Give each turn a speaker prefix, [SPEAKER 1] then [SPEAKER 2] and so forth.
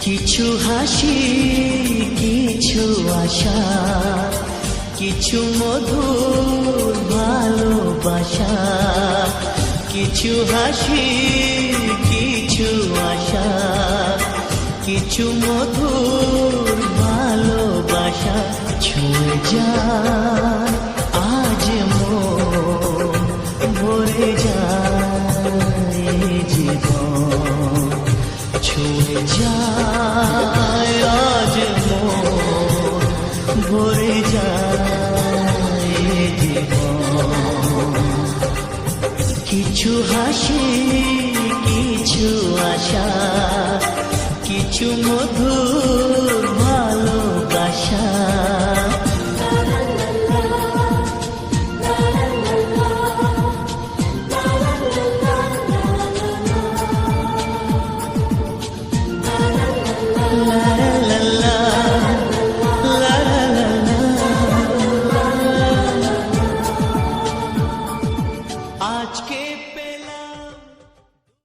[SPEAKER 1] কিছু হাসি, কিছু আশা, কিছু মধুর ভালোবাসা। কিছু হাসি, কিছু আশা, কিছু মধুর ভালোবাসা। ছুঁয়ে যায় আজ মন, ভরে যায় জীবন। ছুঁয়ে যায় আজ মন, ভরে যায় জীবন। কিছু হাসি, কিছু আশা, কিছু মধুর ভালোবাসা। আজকে